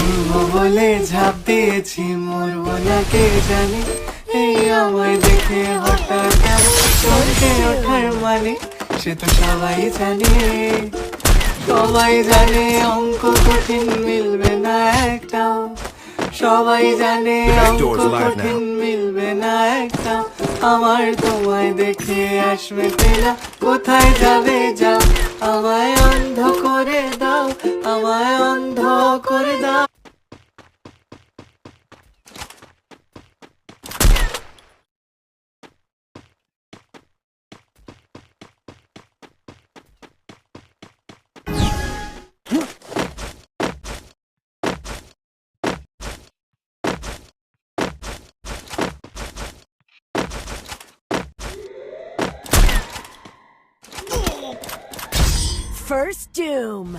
মরবো বলে ঝাঁপ দিয়েছি, মরবো না কে জানে। এই আমায় দেখে হঠাৎ চমকে ওঠার মানে, সে তো সবাই জানে। সবাই জানে অঙ্ক কঠিন, মিলবে না একটাও। সবাই জানে অঙ্ক কঠিন, মিলবে না একটাও। আমার তোমায় দেখে আসবে পেলা, কোথায় যাবে যাও। আমায় অন্ধ করে দাও, আমায় অন্ধ করে দাও। First Doom.